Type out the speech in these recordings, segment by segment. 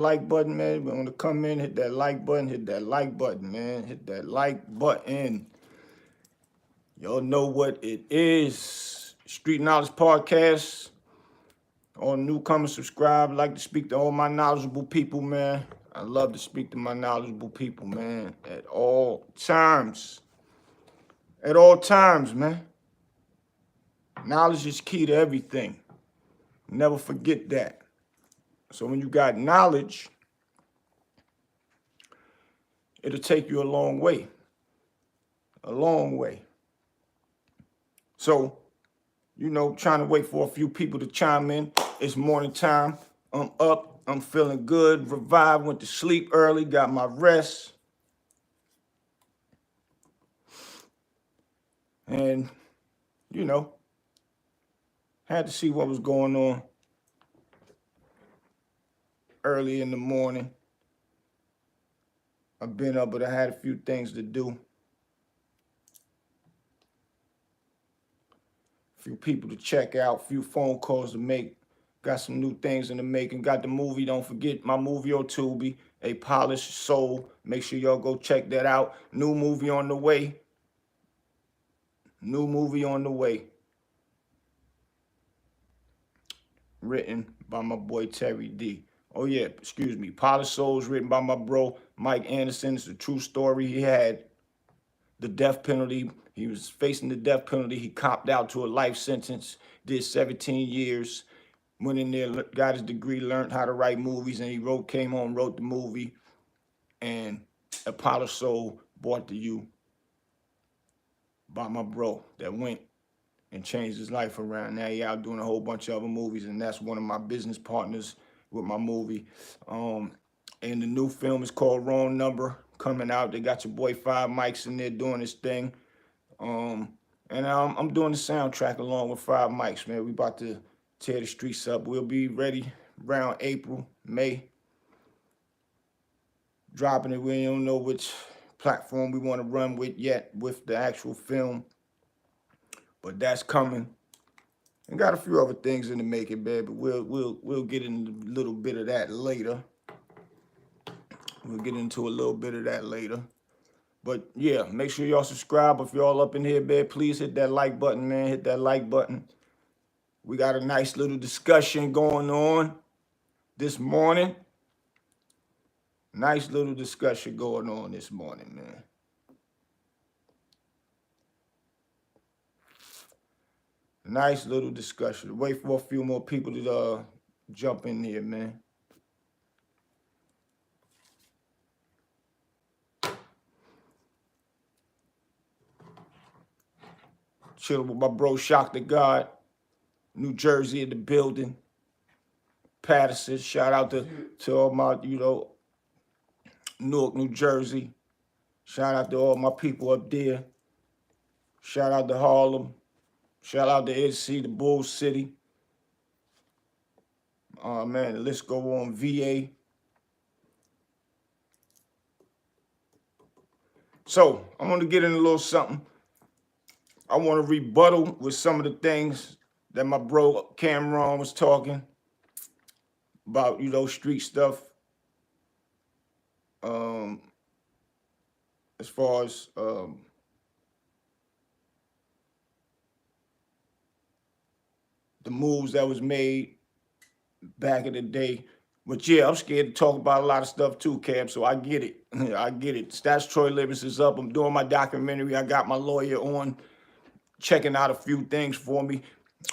Like button, man. We want to come in, hit that like button, hit that like button, man. Hit that like button. Y'all know what it is. Street Knowledge Podcast. All newcomers subscribe. Like to speak to all my knowledgeable people, man. I love to speak to my knowledgeable people, man. At all times. At all times, man. Knowledge is key to everything. Never forget that. So when you got knowledge, it'll take you a long way. A long way. So, trying to wait for a few people to chime in. It's morning time. I'm up. I'm feeling good. Revived. Went to sleep early. Got my rest. And, had to see what was going on early in the morning. I've been up, but I had a few things to do. A few people to check out. A few phone calls to make. Got some new things in the making. Got the movie. Don't forget my movie on Tubi, A Polished Soul. Make sure y'all go check that out. New movie on the way. New movie on the way. Written by my boy Terry D. Oh yeah, excuse me. Polished Souls written by my bro Mike Anderson. It's a true story. He had the death penalty. He was facing the death penalty. He copped out to a life sentence. Did 17 years. Went in there, got his degree, learned how to write movies, and he came home, wrote the movie. And A Polished Soul brought to you by my bro that went and changed his life around. Now he out doing a whole bunch of other movies, and that's one of my business partners with my movie. And the new film is called Wrong Number, coming out. They got your boy Five Mics in there doing his thing. And I'm doing the soundtrack along with Five Mics, man. We about to tear the streets up. We'll be ready around April, May. Dropping it. We don't know which platform we want to run with yet with the actual film. But that's coming. And got a few other things in the making, man, but we'll get into a little bit of that later. We'll get into a little bit of that later. But yeah, make sure y'all subscribe. If y'all up in here, man, please hit that like button, man. Hit that like button. We got a nice little discussion going on this morning. Nice little discussion going on this morning, man. Nice little discussion. Wait for a few more people to jump in here, man. Chilling with my bro Shock the God. New Jersey in the building. Patterson. Shout out to all my, Newark, New Jersey. Shout out to all my people up there. Shout out to Harlem. Shout out to NC, the Bull City. Man, the list go on. VA. So, I'm going to get in a little something. I want to rebuttal with some of the things that my bro Camron was talking about, street stuff. As far as the moves that was made back in the day. But yeah, I'm scared to talk about a lot of stuff too, Cam, so I get it. I get it. Statutory limits is up. I'm doing my documentary. I got my lawyer on, checking out a few things for me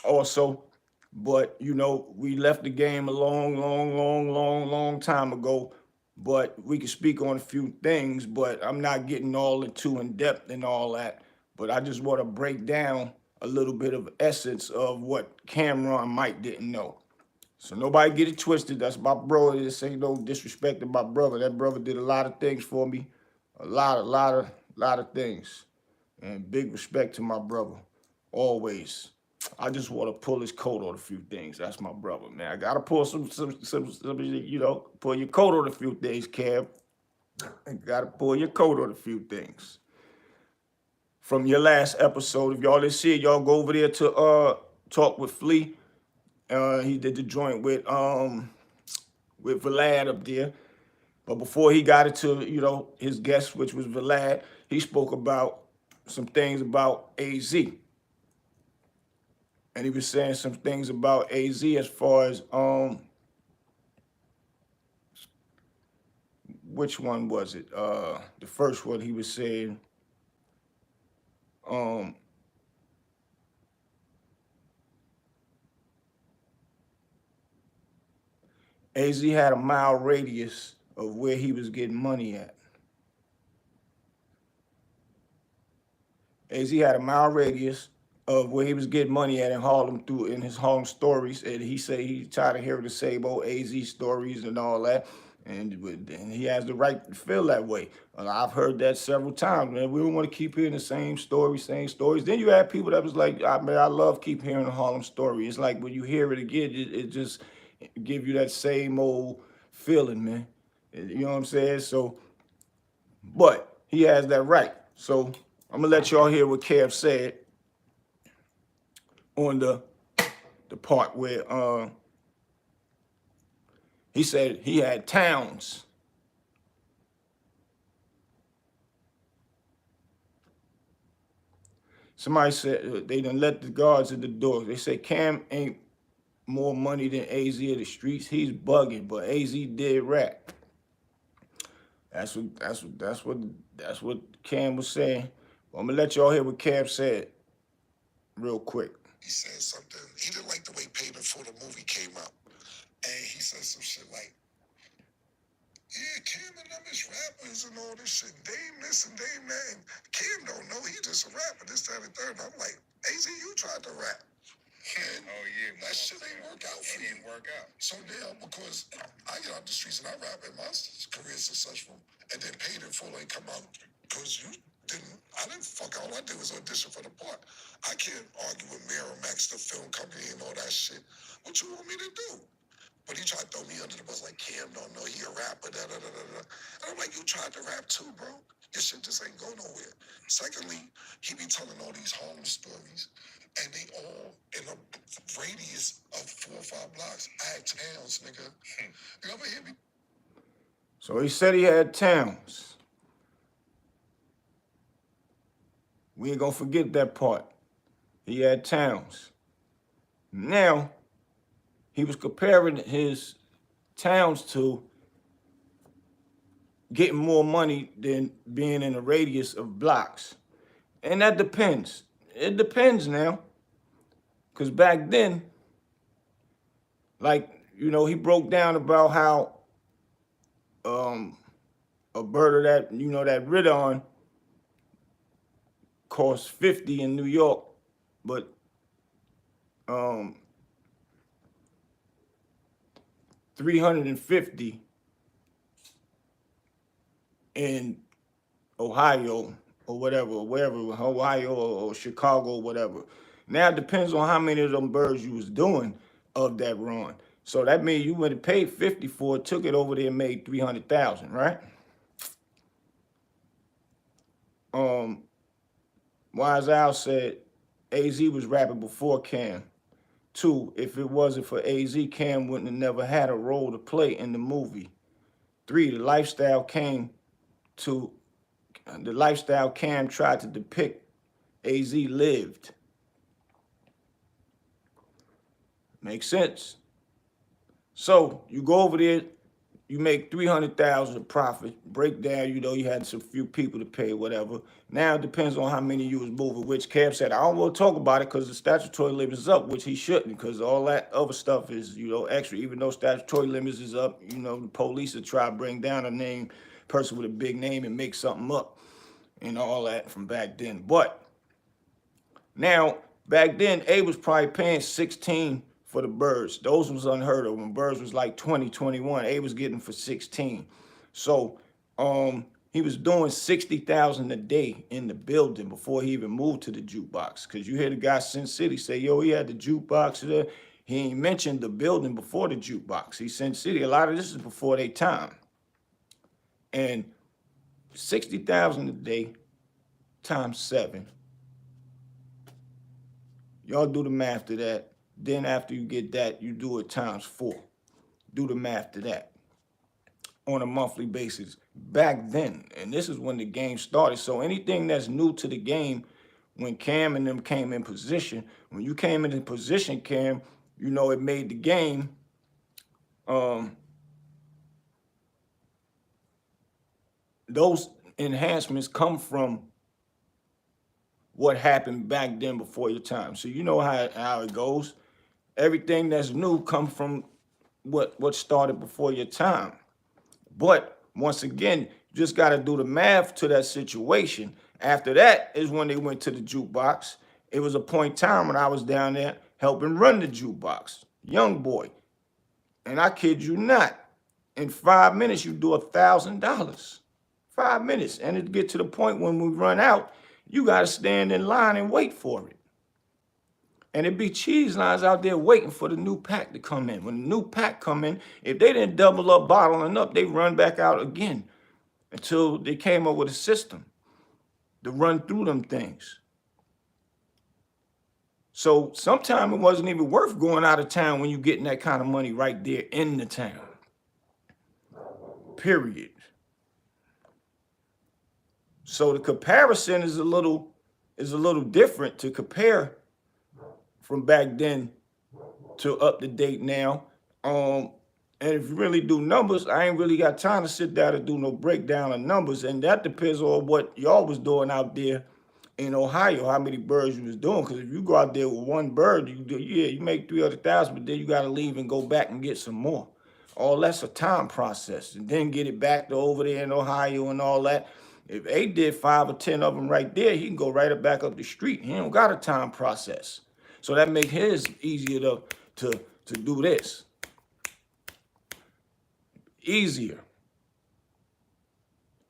also. But, we left the game a long time ago. But we can speak on a few things, but I'm not getting all too in depth and all that. But I just want to break down a little bit of essence of what Camron and Mike didn't know. So nobody get it twisted. That's my brother. This ain't no disrespect to my brother. That brother did a lot of things for me. A lot of things. And big respect to my brother. Always. I just want to pull his coat on a few things. That's my brother, man. I gotta pull some pull your coat on a few things, Cam. I gotta pull your coat on a few things. From your last episode, if y'all didn't see it, y'all go over there to Talk with Flea. He did the joint with with Vlad up there. But before he got into, his guest, which was Vlad, he spoke about some things about AZ. And he was saying some things about AZ as far as which one was it? The first one he was saying, um, AZ had a mile radius of where he was getting money at. AZ had a mile radius of where he was getting money at in Harlem through in his Harlem stories, and he said he tired of hearing the same old AZ stories and all that, and he has the right to feel that way. I've heard that several times, man. We don't want to keep hearing the same stories. Then you have people that was like, I love keep hearing the Harlem story. It's like when you hear it again, it just give you that same old feeling, man. You know what I'm saying? So, but he has that right. So I'm gonna let y'all hear what Kev said on the part where he said he had towns. Somebody said they done let the guards at the door. They say Cam ain't more money than AZ of the streets. He's bugging, but AZ did rap. That's what Cam was saying. Well, I'm gonna let y'all hear what Cam said real quick. He said something. He didn't like the way Paid in Full the movie came out. And he said some shit like, yeah, Cam and them is rappers and all this shit. Dame this and Dame that. And Cam don't know. He just a rapper, this, that, and third. And I'm like, AZ, you tried to rap. And that shit ain't work out for you. It didn't work out. So now, because I get out the streets and I rap and my career successful, and then Paid in Full ain't come out because I didn't fuck. All I did was audition for the part. I can't argue with Miramax, the film company, and all that shit. What you want me to do? But he tried to throw me under the bus like, Cam don't know he a rapper, da-da-da-da-da. And I'm like, you tried to rap too, bro. Your shit just ain't go nowhere. Secondly, he be telling all these home stories, and they all in a radius of 4 or 5 blocks. I had towns, nigga. You ever hear me? So he said he had towns. We ain't gonna forget that part. He had towns. Now, he was comparing his towns to getting more money than being in a radius of blocks. And that depends. It depends now. Because back then, like, he broke down about how a bird of that, that Ridon cost 50 in New York, but 350 in Ohio or whatever, or wherever, Ohio or Chicago or whatever. Now it depends on how many of them birds you was doing of that run. So that means you would have paid 50 for it, took it over there and made 300,000, right? Wise Al said AZ was rapping before Cam. 2, if it wasn't for AZ, Cam wouldn't have never had a role to play in the movie. 3, the lifestyle Cam tried to depict, AZ lived. Makes sense. So you go over there, you make 300,000 of profit. Break down, you had some few people to pay, whatever. Now it depends on how many you was moving. Which Cam said, I don't want to talk about it because the statutory limit is up, which he shouldn't, because all that other stuff is, extra. Even though statutory limits is up, the police will try to bring down a name, person with a big name and make something up, and all that from back then. But now, back then, A was probably paying 16 for the birds. Those was unheard of. When birds was like 20, 21, A was getting for 16. So he was doing 60,000 a day in the building before he even moved to the jukebox. Cause you hear the guy Sin City say, yo, he had the jukebox there. He ain't mentioned the building before the jukebox. He Sin City, a lot of this is before their time. And 60,000 a day times 7. Y'all do the math to that. Then after you get that, you do it times 4. Do the math to that on a monthly basis back then. And this is when the game started. So anything that's new to the game, when Cam and them came in position, when you came into position, Cam, you know, it made the game those enhancements come from what happened back then before your time. So you know how it goes. Everything that's new come from what started before your time. But once again, you just got to do the math to that situation. After that is when they went to the jukebox. It was a point in time when I was down there helping run the jukebox, young boy. And I kid you not, in 5 minutes you do $1,000. 5 minutes, and it get to the point when we run out, you got to stand in line and wait for it. And it be cheese lines out there waiting for the new pack to come in. When the new pack come in, if they didn't double up bottling up, they run back out again until they came up with a system to run through them things. So sometimes it wasn't even worth going out of town when you getting that kind of money right there in the town. Period. So the comparison is a little different to compare from back then to up to date now. And if you really do numbers, I ain't really got time to sit down and do no breakdown of numbers. And that depends on what y'all was doing out there in Ohio, how many birds you was doing. Because if you go out there with one bird, you make 300,000, but then you got to leave and go back and get some more. All that's a time process. And then get it back to over there in Ohio and all that. If A did 5 or 10 of them right there, he can go right back up the street. He don't got a time process. So that make his easier to do this. Easier.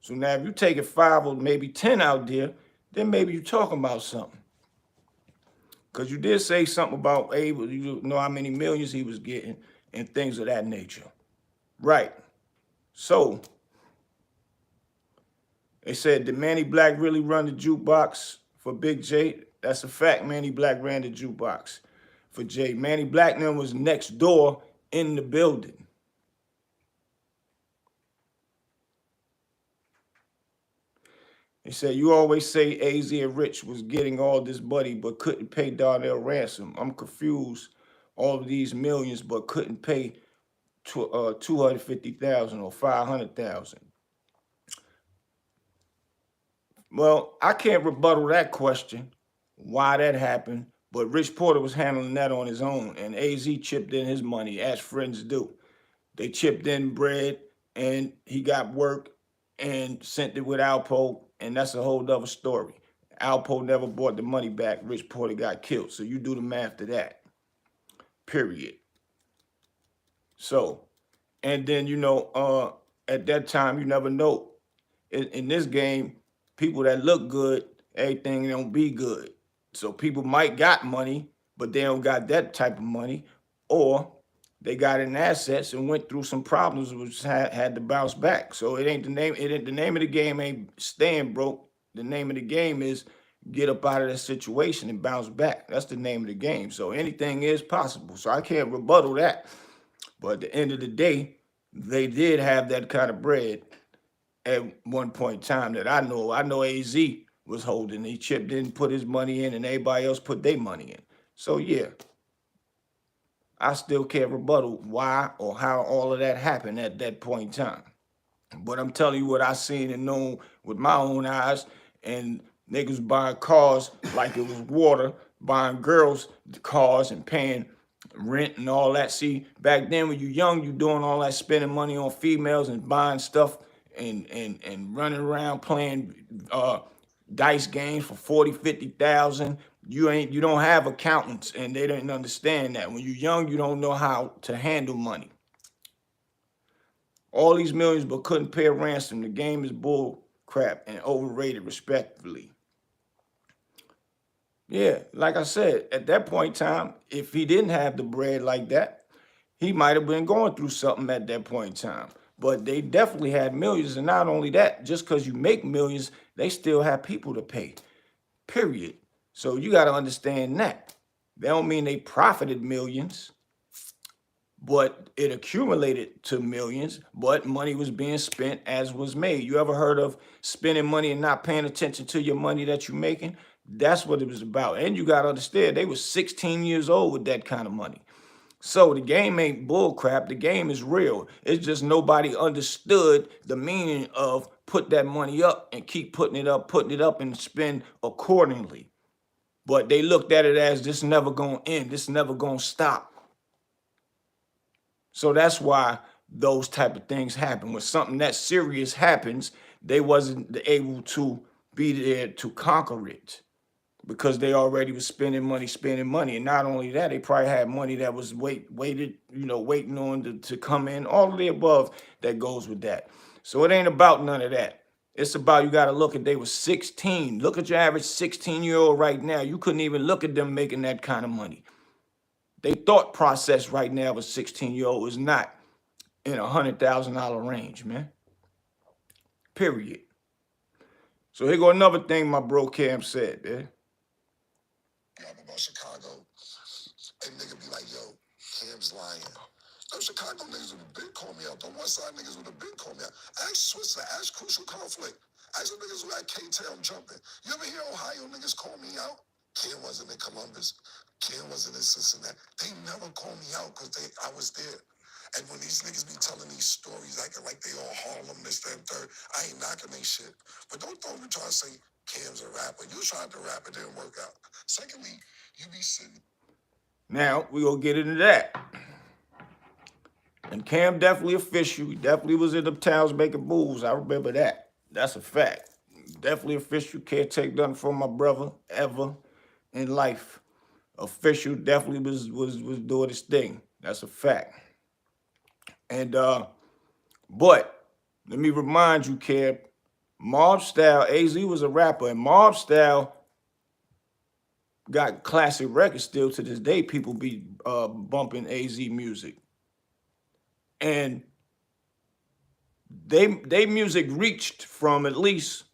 So now if you take it 5 or maybe 10 out there, then maybe you're talking about something. Because you did say something about Abe, you know how many millions he was getting and things of that nature. Right. So they said, did Manny Black really run the jukebox for Big J? That's a fact. Manny Black ran the jukebox for Jay. Manny Black then was next door in the building. They said, you always say AZ and Rich was getting all this money but couldn't pay Darnell ransom. I'm confused. All of these millions but couldn't pay 250,000 or 500,000. Well, I can't rebuttal that question, why that happened, but Rich Porter was handling that on his own, and AZ chipped in his money, as friends do. They chipped in bread, and he got work and sent it with Alpo, and that's a whole other story. Alpo never brought the money back. Rich Porter got killed, so you do the math to that, period. So, and then, you know, at that time, you never know. In this game, people that look good, everything don't be good. So people might got money, but they don't got that type of money, or they got in assets and went through some problems which had to bounce back. So it ain't the name. The name of the game ain't staying broke. The name of the game is get up out of that situation and bounce back. That's the name of the game. So anything is possible. So I can't rebuttal that. But at the end of the day, they did have that kind of bread at one point in time that I know. I know AZ was holding. He chipped in, put his money in, and everybody else put their money in. So yeah, I still can't rebuttal why or how all of that happened at that point in time. But I'm telling you what I seen and known with my own eyes, and niggas buying cars like it was water, buying girls cars and paying rent and all that. See, back then when you young, you doing all that spending money on females and buying stuff and running around playing dice games for 40, 50,000. You don't have accountants, and they didn't understand that. When you're young, you don't know how to handle money. All these millions but couldn't pay a ransom. The game is bull crap and overrated, respectively. Yeah, like I said, at that point in time, if he didn't have the bread like that, he might have been going through something at that point in time. But they definitely had millions. And not only that, just because you make millions, they still have people to pay, period. So you got to understand that. They don't mean they profited millions, but it accumulated to millions, but money was being spent as was made. You ever heard of spending money and not paying attention to your money that you're making? That's what it was about. And you got to understand, they were 16 years old with that kind of money. So the game ain't bull crap. The game is real. It's just nobody understood the meaning of put that money up and keep putting it up and spend accordingly. But they looked at it as this never gonna end. This never gonna stop. So that's why those type of things happen. When something that serious happens, they wasn't able to be there to conquer it because they already was spending money. And not only that, they probably had money that was waiting on to come in. All of the above that goes with that. So it ain't about none of that. It's about you got to look at they was 16. Look at your average 16-year-old right now. You couldn't even look at them making that kind of money. They thought process right now of a 16-year-old is not in $100,000 range, man. Period. So here go another thing my bro Cam said, man. About Chicago, and nigga be like, yo, Cam's lying. Those Chicago niggas would have been called me out. The West Side niggas would have been called me out. Ask Switzer, ask Crucial Conflict. Ask the niggas who had K-Town jumping. You ever hear Ohio niggas call me out? Cam wasn't in Columbus. Cam wasn't in Cincinnati. They never called me out because I was there. And when these niggas be telling these stories acting like they all Harlem, this, that, and third, I ain't knocking they shit. But don't try to say Cam's a rapper. You tried to rap, it didn't work out. Secondly, you be sitting. Now we gonna get into that. And Cam definitely official. He definitely was in the towns making moves. I remember that. That's a fact. Definitely official. Can't take nothing from my brother ever in life. Official definitely was doing his thing. That's a fact. And but let me remind you, Cam, Mob Style, AZ was a rapper, and Mob Style got classic records still to this day. People be bumping AZ music. And they music reached from at least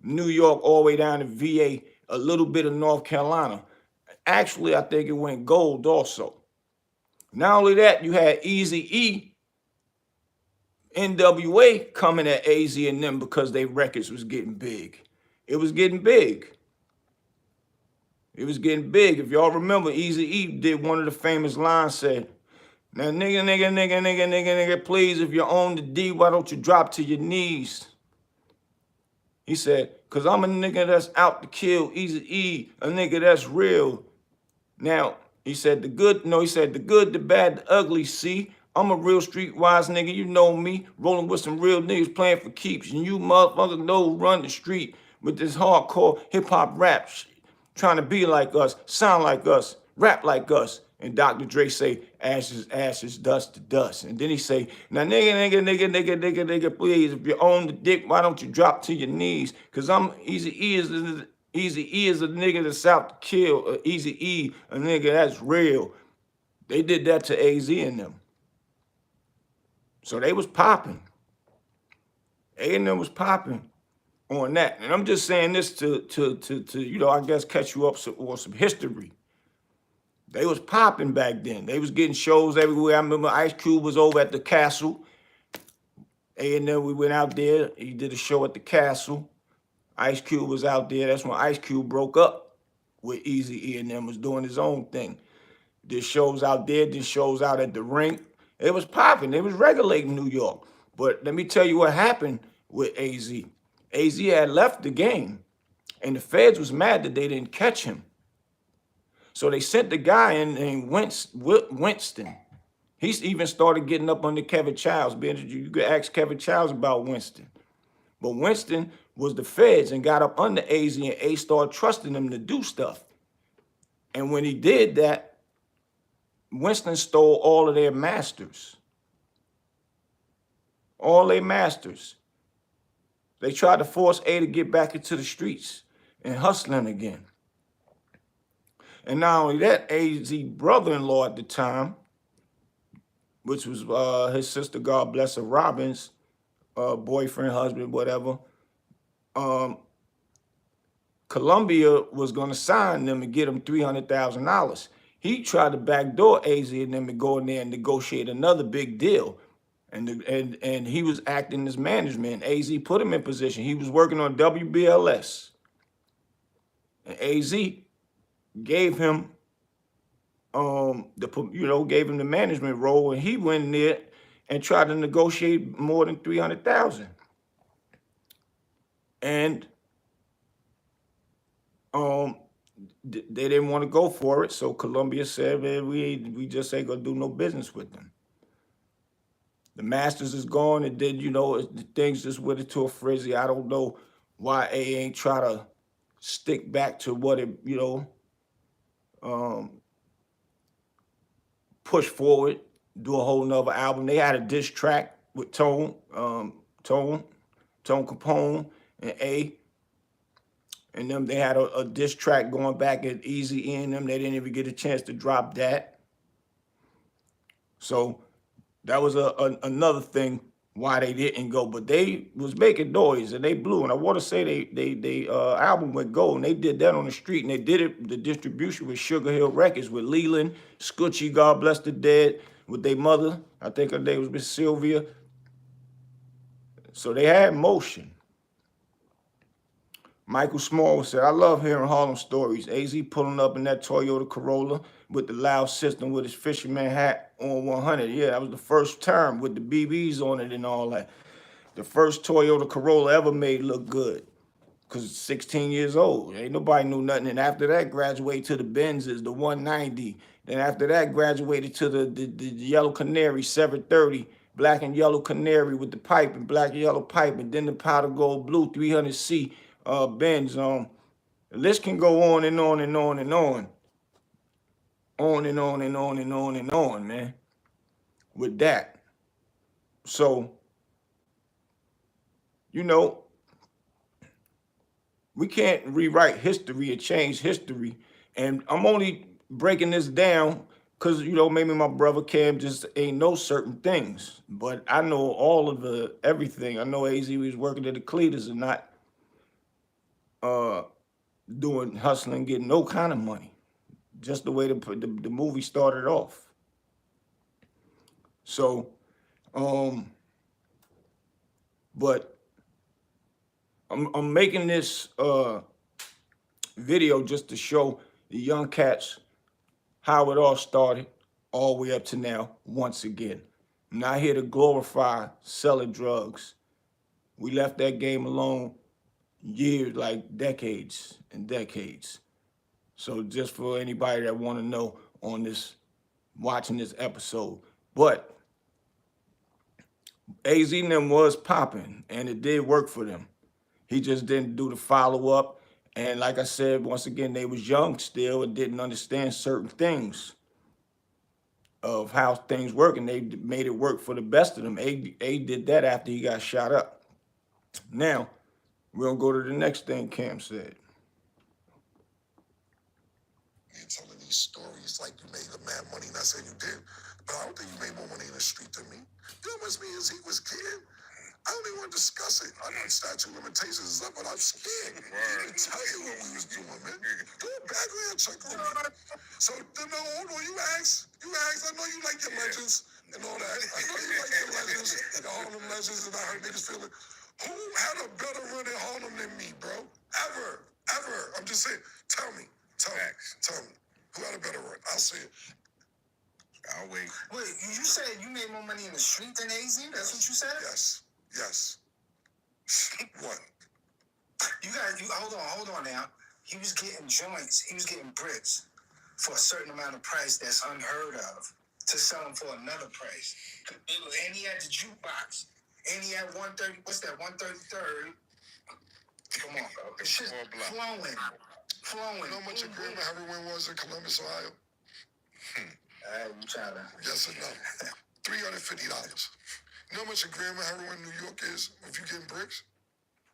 New York all the way down to VA, a little bit of North Carolina. Actually, I think it went gold also. Not only that, you had Eazy-E, NWA coming at AZ and them because their records was getting big. It was getting big. It was getting big. If y'all remember, Eazy-E did one of the famous lines, said, now nigga, please, if you own the D, why don't you drop to your knees? He said, cause I'm a nigga that's out to kill, Eazy-E, a nigga that's real. Now, he said the good, the bad, the ugly, see? I'm a real streetwise nigga, you know me, rolling with some real niggas playing for keeps, and you motherfuckers know who run the street with this hardcore hip-hop rap shit, trying to be like us, sound like us, rap like us. And Dr. Dre say, ashes, ashes, dust to dust. And then he say, now nigga, please, if you own the dick, why don't you drop to your knees? Cause I'm Eazy-E is a nigga that's out to kill. Eazy-E, a nigga that's real. They did that to AZ and them. So they was popping. A&M was popping on that. And I'm just saying this to I guess catch you up on some history. They was popping back then. They was getting shows everywhere. I remember Ice Cube was over at the Castle. A&M, we went out there. He did a show at the Castle. Ice Cube was out there. That's when Ice Cube broke up with Eazy-E and them, was doing his own thing. Did shows out there, did shows out at the Rink. It was popping. They was regulating New York. But let me tell you what happened with AZ. AZ had left the game, and the feds was mad that they didn't catch him. So they sent the guy in named Winston. He even started getting up under Kevin Childs. You could ask Kevin Childs about Winston. But Winston was the feds and got up under AZ, and A started trusting him to do stuff. And when he did that, Winston stole all of their masters. All their masters. They tried to force A to get back into the streets and hustling again. And not only that, AZ brother-in-law at the time, which was his sister, God bless her, Robin's boyfriend, husband, whatever, Columbia was going to sign them and get them $300,000. he tried to backdoor AZ and them to go in there and negotiate another big deal. And he was acting as management. AZ put him in position. He was working on WBLS. And AZ gave him gave him the management role, and he went in there and tried to negotiate more than 300,000. And they didn't want to go for it, so Columbia said, man, we just ain't gonna do no business with them. The Masters is gone, and then things just went into a frenzy. I don't know why A ain't try to stick back to what it push forward, do a whole nother album. They had a diss track with Tone Capone and A. And them, they had a diss track going back at Easy E and them. They didn't even get a chance to drop that. So that was another thing why they didn't go. But they was making noise and they blew. And I want to say they album went gold. And they did that on the street. And they did it, the distribution with Sugar Hill Records with Leland, Scoochie, God bless the dead, with their mother. I think her name was Miss Sylvia. So they had motion. Michael Small said, I love hearing Harlem stories. AZ pulling up in that Toyota Corolla with the loud system with his fisherman hat on 100. Yeah, that was the first term with the BBs on it and all that. The first Toyota Corolla ever made look good because it's 16 years old. Ain't nobody knew nothing. And after that, graduated to the Benzes, the 190. Then after that, graduated to the Yellow Canary 730, black and yellow Canary with the pipe and black and yellow pipe. And then the powder gold blue 300C. Benz. The list can go on and on and on and on. On and on and on and on and on, man. With that. So, we can't rewrite history or change history. And I'm only breaking this down because, maybe my brother Cam just ain't know certain things. But I know all of everything. I know AZ was working at the Cleaters and not doing hustling, getting no kind of money. Just the way the movie started off. So, but I'm making this video just to show the young cats how it all started, all the way up to now, once again. I'm not here to glorify selling drugs. We left that game alone years, like decades and decades. So just for anybody that want to know on this, watching this episode. But AZ and them was popping, and it did work for them. He just didn't do the follow-up. And like I said, once again, they was young still and didn't understand certain things of how things work, and they made it work for the best of them. A did that after he got shot up. Now, we're going to go to the next thing Cam said. You're telling these stories like you made a mad money, and I said you did, but I don't think you made more money in the street than me. You know how much me as he was kid? I don't even want to discuss it. I know statute of limitations is up, but I'm scared. I didn't tell you what we was doing, man. Do a background check on me. So, no, hold on, you asked, I know you like your legends and all that. I know you like your legends and all them legends, and I heard niggas feeling. Who had a better run in Harlem than me, bro? Ever. I'm just saying, tell me. Who had a better run? I'll say it. I'll wait. Wait, you said you made more money in the street than AZ? That's what you said? Yes. What? Hold on now. He was getting joints. He was getting bricks for a certain amount of price that's unheard of to sell them for another price. And he had the jukebox. And he had 130. What's that? 133rd. Come on, bro. It's just flowing. You know how much a gram of heroin was in Columbus, Ohio? You trying to? Yes or no? $350. You know how much a gram of heroin in New York is if you getting bricks?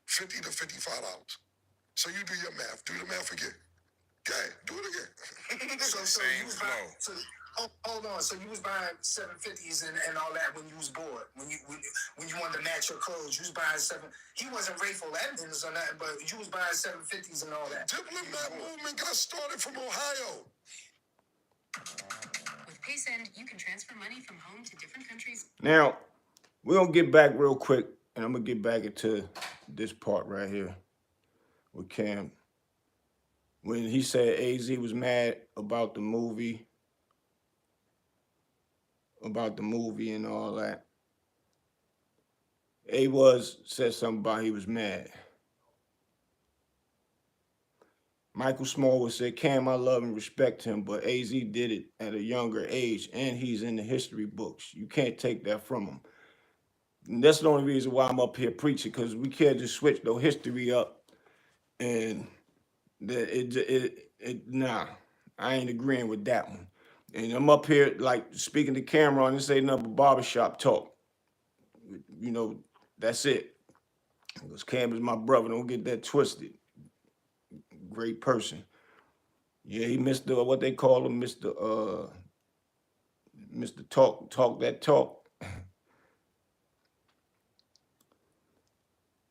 $50 to $55. So you do your math. Do the math again. Okay, do it again. So you was buying. Hold on. So you was buying 750s and all that when you was bored. When you wanted to match your clothes, you was buying He wasn't Rayful Edmonds or nothing, but you was buying 750s and all that. Diplomat movement got started from Ohio. With PaySend, you can transfer money from home to different countries. Now, we're going to get back real quick, and I'm going to get back into this part right here with Cam. When he said AZ was mad about the movie and all that, said something about he was mad. Michael Smallwood said, Cam, I love and respect him, but AZ did it at a younger age, and he's in the history books. You can't take that from him. And that's the only reason why I'm up here preaching, because we can't just switch no history up. And nah, I ain't agreeing with that one. And I'm up here, like, speaking to Camron, this ain't nothing but barbershop talk. You know, that's it. Because Cam is my brother, don't get that twisted. Great person. Yeah, he missed what they call him, Mr. Talk that talk.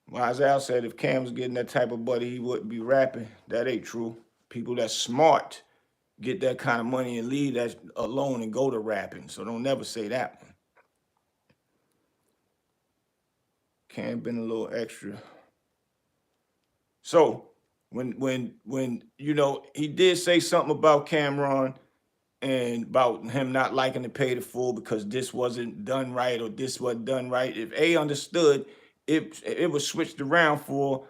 Well, Isaiah said if Cam was getting that type of buddy, he wouldn't be rapping. That ain't true. People that's smart get that kind of money and leave that alone and go to rapping. So don't never say that one. Cam been a little extra. So when you know, he did say something about Camron and about him not liking to pay the full because this wasn't done right or this wasn't done right. If A understood, it was switched around for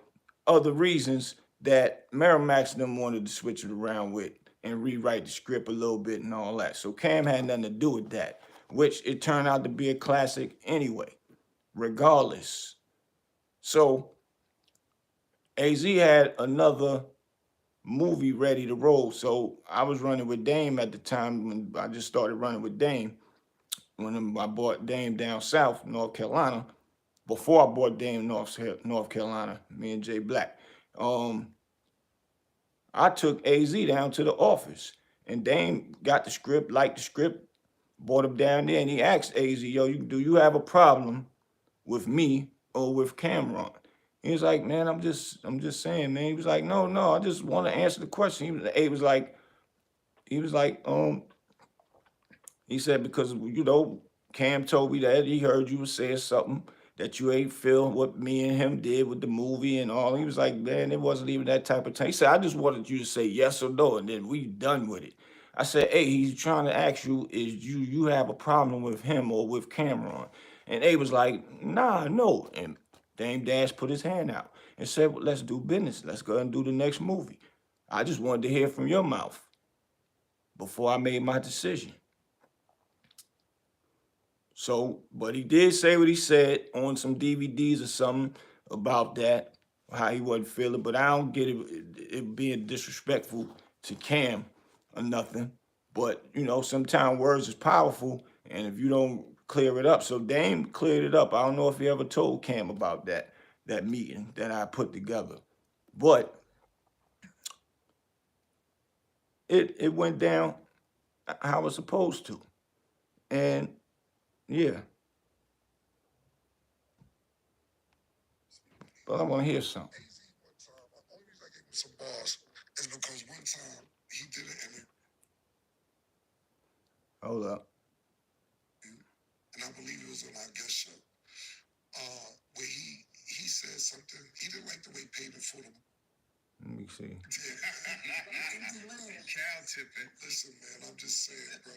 other reasons that Miramax them wanted to switch it around with and rewrite the script a little bit and all that. So Cam had nothing to do with that, which it turned out to be a classic anyway, regardless. So AZ had another movie ready to roll. So I was running with Dame at the time when I just started running with Dame. When I bought Dame down south, North Carolina, before I bought Dame North Carolina, me and Jay Black, I took AZ down to the office. And Dame got the script, liked the script, brought him down there, and he asked AZ, yo, do you have a problem with me or with Camron? He was like, man, I'm just saying, man. He was like, no, I just want to answer the question. He was like, he said, because, you know, Cam told me that he heard you was saying something that you ain't feel what me and him did with the movie and all. He was like, man, it wasn't even that type of time. He said, I just wanted you to say yes or no, and then we done with it. I said, hey, he's trying to ask you, is you have a problem with him or with Cameron? And A was like, nah, no. And Dame Dash put his hand out and said, well, let's do business. Let's go and do the next movie. I just wanted to hear from your mouth before I made my decision. So, but he did say what he said on some DVDs or something about that, how he wasn't feeling. But I don't get it being disrespectful to Cam or nothing. But, you know, sometimes words is powerful, and if you don't clear it up. So Dame cleared it up. I don't know if he ever told Cam about that meeting that I put together. But it went down how it's supposed to. And yeah. But I want to hear something. AZ one time, the only reason I gave him some bars is because one time he did it in it, Hold up. and I believe it was on our guest show, where he said something. He didn't like the way payment for them. Let me see. Cow tipping. Listen, man, I'm just saying, bro.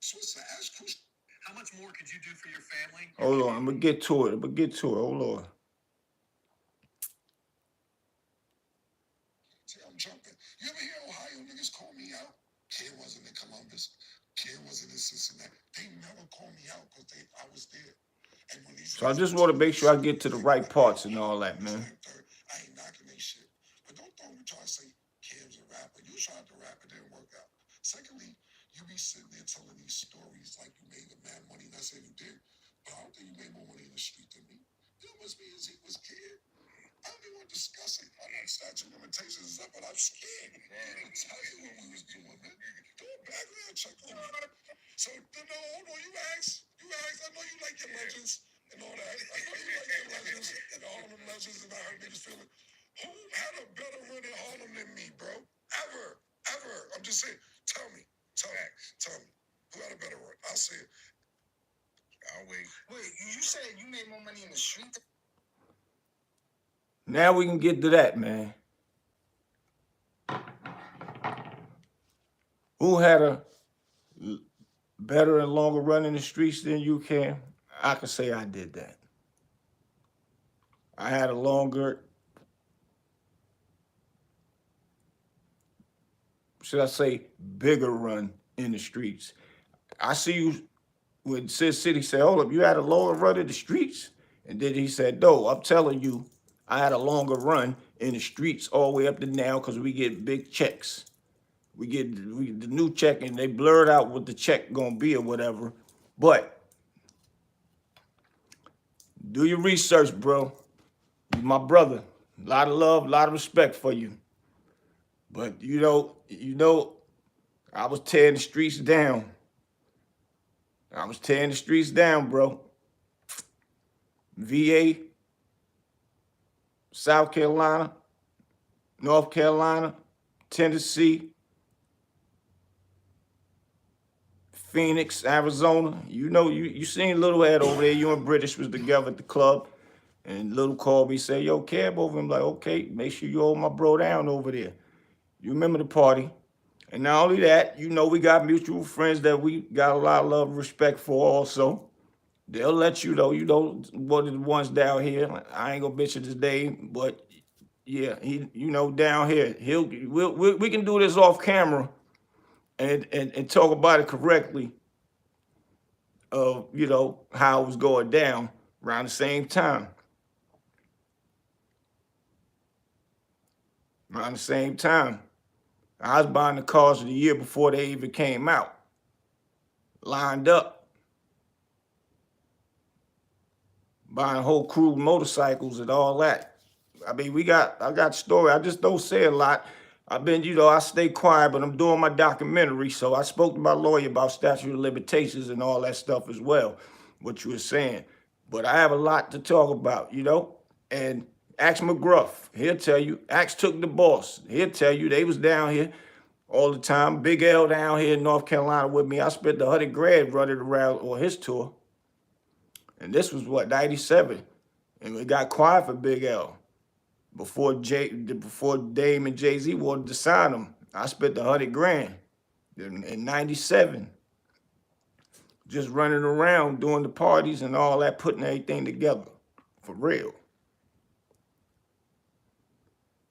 Switzer, ask who's. How much more could you do for your family? Hold on, I'm gonna get to it. Hold on. See, I'm jumping. You ever hear Ohio niggas call me out? Kid wasn't in Columbus. Kid wasn't in Cincinnati. They never call me out because I was there. And when these So I just want to make sure I get to the right parts and all that, man. I ain't knocking they shit. But don't try to say Cam's a rapper. You tried to rap, it didn't work out. Secondly, you be sitting there telling these stories like you made the mad money. Not saying you did, but I don't think you made more money in the street than me. You know, must be as he was kid. I don't even want to discuss it. I know statute of limitations is up, but I'm scared. I tell you what we was doing, man. Do a background check on me. So, no, hold on. You asked. I know you like your legends and all that. I know you like your legends and all them legends, and I heard niggas feeling. Who had a better run in Harlem than me, bro? Ever. I'm just saying. Tell me. Who had a better run? I'll say it. I'll wait. Wait, you said you made more money in the street? Now we can get to that, man. Who had a better and longer run in the streets than you can? I can say I did that. I had a longer, should I say, bigger run in the streets. I see you when Sid City said, hold up, you had a longer run in the streets? And then he said, no, I'm telling you, I had a longer run in the streets all the way up to now because we get big checks. We get the new check and they blurred out what the check gonna be or whatever. But do your research, bro. You my brother. A lot of love, a lot of respect for you. But you know, I was tearing the streets down. Bro. VA, South Carolina, North Carolina, Tennessee, Phoenix, Arizona. You know, you seen Little Head over there. You and British was together at the club. And Little called me, say, yo, Cab over. I'm like, okay, make sure you hold my bro down over there. You remember the party. And not only that, you know, we got mutual friends that we got a lot of love and respect for also. They'll let you know, one of the ones down here. I ain't gonna mention his name, but yeah, he, down here, we can do this off camera and talk about it correctly of, how it was going down around the same time. Around the same time. I was buying the cars of the year before they even came out. Lined up. Buying a whole crew of motorcycles and all that. I mean, I got story. I just don't say a lot. I've been, I stay quiet, but I'm doing my documentary. So I spoke to my lawyer about statute of limitations and all that stuff as well, what you were saying. But I have a lot to talk about, and ask McGruff. He'll tell you. Axe took the boss. He'll tell you they was down here all the time. Big L down here in North Carolina with me. I spent the $100,000 running around on his tour. And this was what, 97. And it got quiet for Big L. Before Dame and Jay-Z wanted to sign him. I spent the $100,000 in 97. Just running around doing the parties and all that, putting everything together. For real.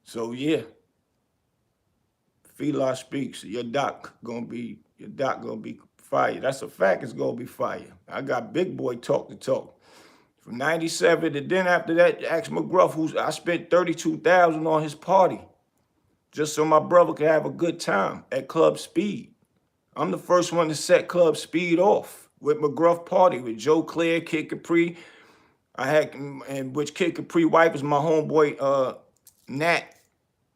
So yeah. Fila speaks. Your doc gonna be fire. That's a fact. It's gonna be fire. I got big boy talk to talk. From 97, and then after that, ask McGruff, I spent $32,000 on his party, just so my brother could have a good time at Club Speed. I'm the first one to set Club Speed off with McGruff party with Joe Claire, Kid Capri. And which Kid Capri wife is my homeboy Nat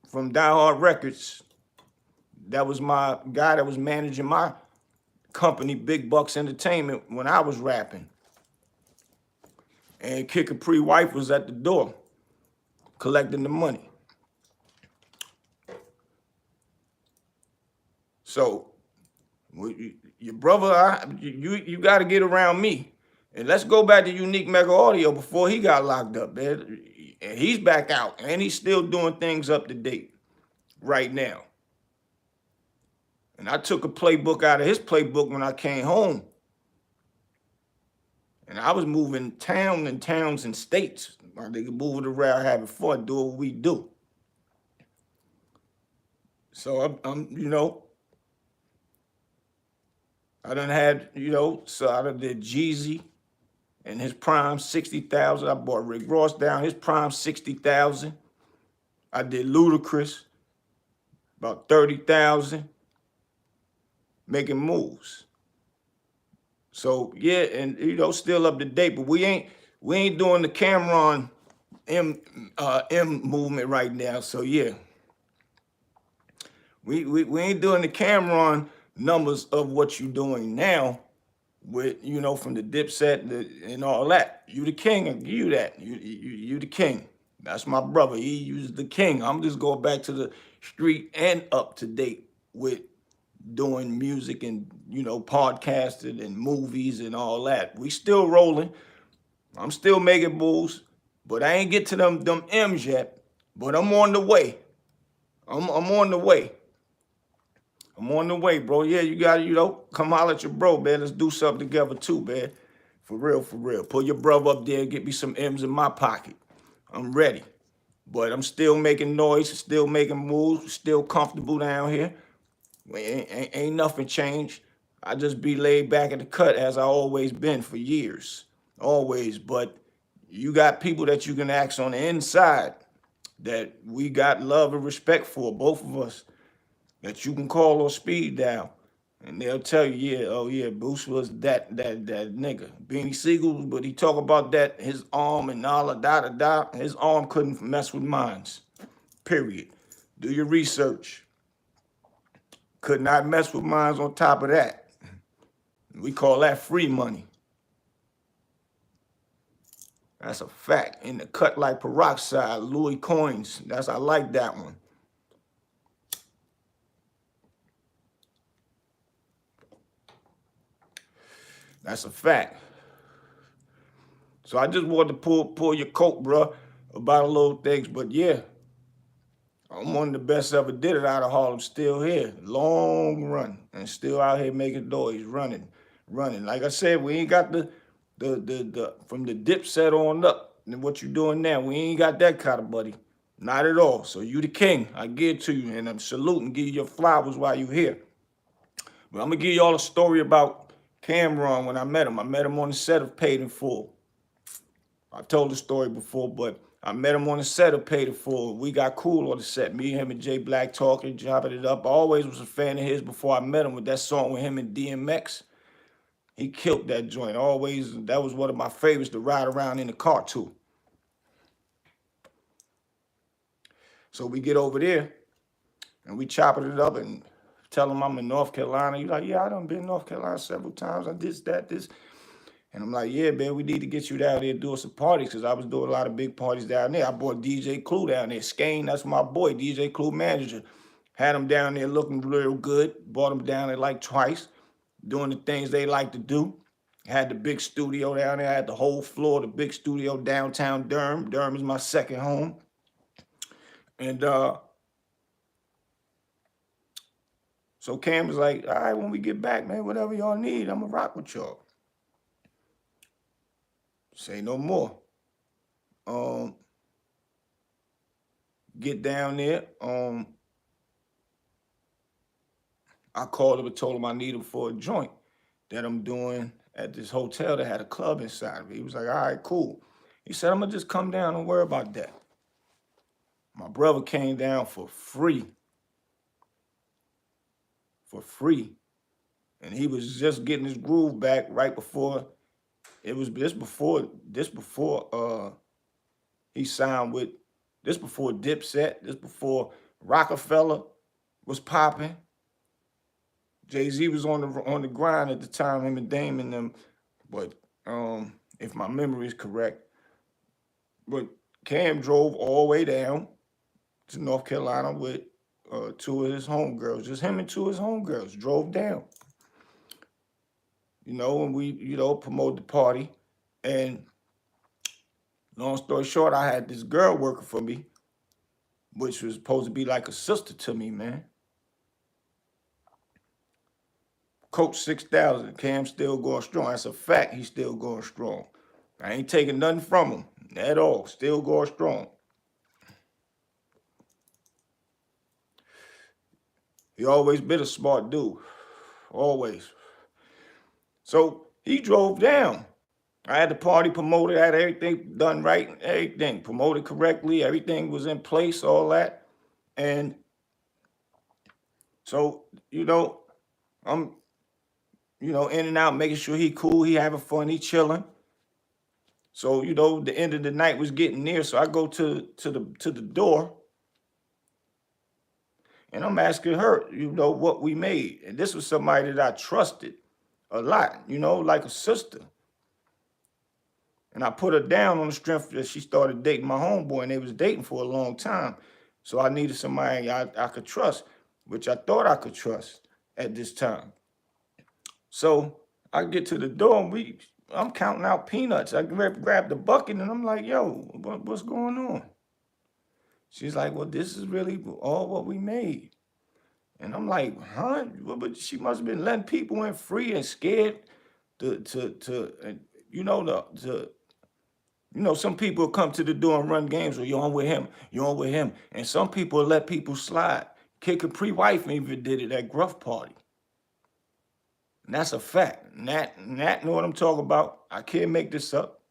from Die Hard Records. That was my guy that was managing my company, Big Bucks Entertainment, when I was rapping. And Kid Capri wife was at the door collecting the money. So, your brother, you got to get around me. And let's go back to Unique Mega Audio before he got locked up, man. And he's back out, and he's still doing things up to date right now. And I took a playbook out of his playbook when I came home. And I was moving towns and states. My nigga moving around, having fun, doing what we do. So I done had, so I done did Jeezy and his prime 60,000. I bought Rick Ross down, his prime 60,000. I did Ludacris, about 30,000, making moves. So yeah, and still up to date, but we ain't doing the Camron M movement right now. So yeah, we ain't doing the Camron numbers of what you doing now with from the Dipset and all that. You the king, I give you that. You the king. That's my brother. He was the king. I'm just going back to the street and up to date with doing music and podcasting and movies and all that. We still rolling. I'm still making moves, but I ain't get to them M's yet. But I'm on the way. I'm on the way. I'm on the way, bro. Yeah, you gotta, come holler at your bro, man. Let's do something together too, man. For real, for real. Pull your brother up there and get me some M's in my pocket. I'm ready. But I'm still making noise, still making moves, still comfortable down here. Ain't nothing changed. I just be laid back in the cut as I always been for years. Always. But you got people that you can ask on the inside that we got love and respect for, both of us, that you can call on speed dial. And they'll tell you, yeah, oh yeah, Bruce was that nigga. Beanie Siegel, but he talk about that, his arm and all da da da. His arm couldn't mess with mine's. Period. Do your research. Could not mess with mine's on top of that. We call that free money. That's a fact. In the cut like peroxide, Louis coins. I like that one. That's a fact. So I just wanted to pull your coat, bro, about a little things. But yeah, I'm one of the best ever did it out of Harlem. Still here, long run, and still out here making noise, running. Like I said, we ain't got the from the dip set on up and what you doing now. We ain't got that kind of buddy, not at all. So you the king. I give it to you, and I'm saluting, give you your flowers while you here. But I'm gonna give y'all a story about Camron when I met him. I met him on the set of Paid in Full. I've told the story before, but I met him on the set of Paid in Full. We got cool on the set. Me, him, and Jay Black talking, chopping it up. I always was a fan of his before I met him with that song with him and DMX. He killed that joint. Always, that was one of my favorites to ride around in the car too. So we get over there and we chopping it up and tell him I'm in North Carolina. He's like, yeah, I done been in North Carolina several times. I did this. And I'm like, yeah, man, we need to get you down there doing some parties because I was doing a lot of big parties down there. I brought DJ Clue down there. Skane, that's my boy, DJ Clue manager. Had him down there looking real good. Brought him down there like twice, doing the things they like to do. Had the big studio down there. I had the whole floor, the big studio downtown Durham. Durham is my second home. And so Cam was like, all right, when we get back, man, whatever y'all need, I'm going to rock with y'all. Say no more. Get down there. I called him and told him I need him for a joint that I'm doing at this hotel that had a club inside of it. He was like, all right, cool. He said, I'm going to just come down and worry about that. My brother came down for free. For free. And he was just getting his groove back right before, it was this before he signed with, this before Dipset, this before Rockefeller was popping. Jay-Z was on the grind at the time, him and Dame and them, but if my memory is correct. But Cam drove all the way down to North Carolina with two of his homegirls, just him and two of his homegirls drove down. And we, promoted the party. And long story short, I had this girl working for me, which was supposed to be like a sister to me, man. Coach 6,000, Cam still going strong. That's a fact, he's still going strong. I ain't taking nothing from him at all. Still going strong. He always been a smart dude. Always. So he drove down. I had the party promoted, I had everything done right, everything promoted correctly, everything was in place, all that. And so, I'm, in and out, making sure he cool, he having fun, he chilling. So, the end of the night was getting near, so I go to the door, and I'm asking her, what we made. And this was somebody that I trusted a lot, like a sister. And I put her down on the strength that she started dating my homeboy, and they was dating for a long time. So I needed somebody I could trust, which I thought I could trust at this time. So I get to the door, and I'm counting out peanuts. I grab the bucket, and I'm like, yo, what's going on? She's like, well, this is really all what we made. And I'm like, huh? Well, but she must have been letting people in free and scared to you know, some people come to the door and run games, or you're on with him, you're on with him. And some people let people slide. Kid Capri-Wife even did it at Gruff Party. And that's a fact. Nat know what I'm talking about. I can't make this up.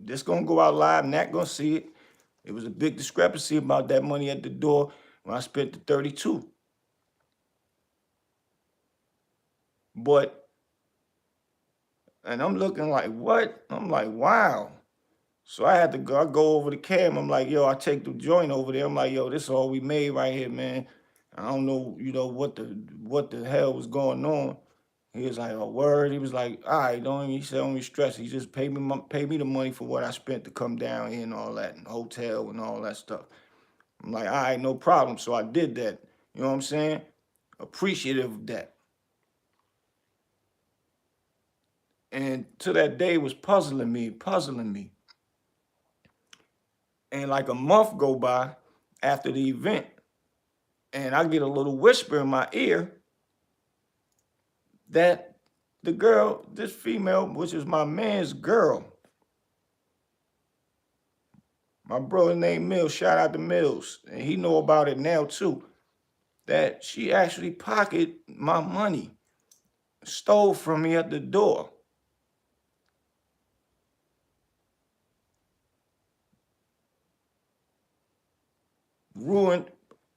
This gonna go out live. Nat gonna see it. It was a big discrepancy about that money at the door when I spent the 32. And I'm looking like, what? I'm like, wow. So I had to go. I go over to Cam. I'm like, yo, I take the joint over there. I'm like, yo, this is all we made right here, man. I don't know, what the hell was going on. He was like, a word. He was like, all right, don't even. He said, don't even stress. He just paid me the money for what I spent to come down here and all that, and hotel and all that stuff. I'm like, all right, no problem. So I did that. You know what I'm saying? Appreciative of that. And to that day was puzzling me. And like a month go by after the event, and I get a little whisper in my ear that the girl, this female, which is my man's girl, my brother named Mills, shout out to Mills, and he know about it now too, that she actually pocketed my money, stole from me at the door.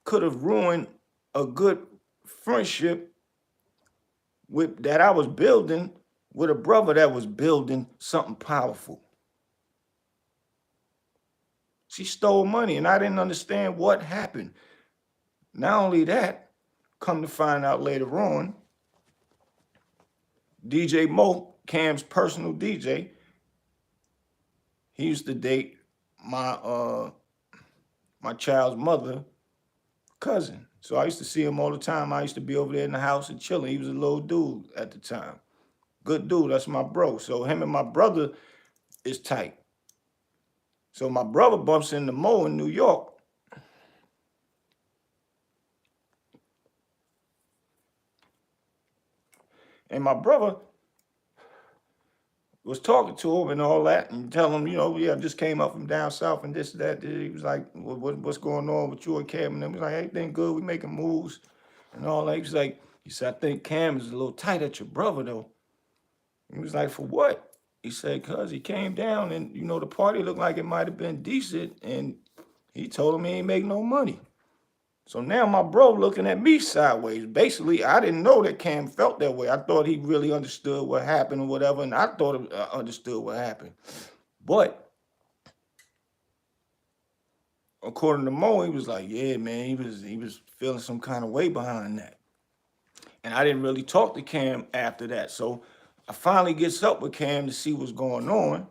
Could have ruined a good friendship that I was building with a brother that was building something powerful. She stole money, and I didn't understand what happened. Not only that, come to find out later on, DJ Mo, Cam's personal DJ, he used to date my child's mother cousin. So I used to see him all the time. I used to be over there in the house and chilling. He was a little dude at the time. Good dude, that's my bro. So him and my brother is tight. So my brother bumps into Mo in New York. And my brother was talking to him and all that, and telling him, yeah, I just came up from down south and this, that. He was like, what's going on with you and Cam? And he was like, everything good, we making moves and all that. He said, I think Cam is a little tight at your brother, though. He was like, for what? He said, cause he came down and, the party looked like it might have been decent, and he told him he ain't make no money. So now my bro looking at me sideways. Basically, I didn't know that Cam felt that way. I thought he really understood what happened or whatever, and I thought I understood what happened. But according to Mo, he was like, yeah, man, he was feeling some kind of way behind that. And I didn't really talk to Cam after that. So I finally gets up with Cam to see what's going on.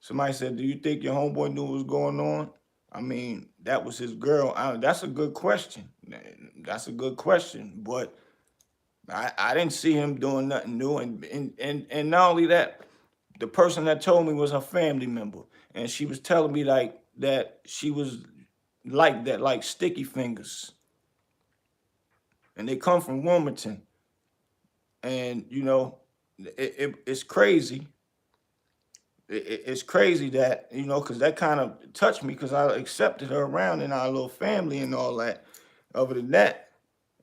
Somebody said, do you think your homeboy knew what was going on? I mean, that was his girl. That's a good question. That's a good question. But I didn't see him doing nothing new. And not only that, the person that told me was her family member. And she was telling me like that she was like that, like Sticky Fingers. And they come from Wilmington. And, it's crazy. It's crazy that, because that kind of touched me, because I accepted her around in our little family and all that. Other than that,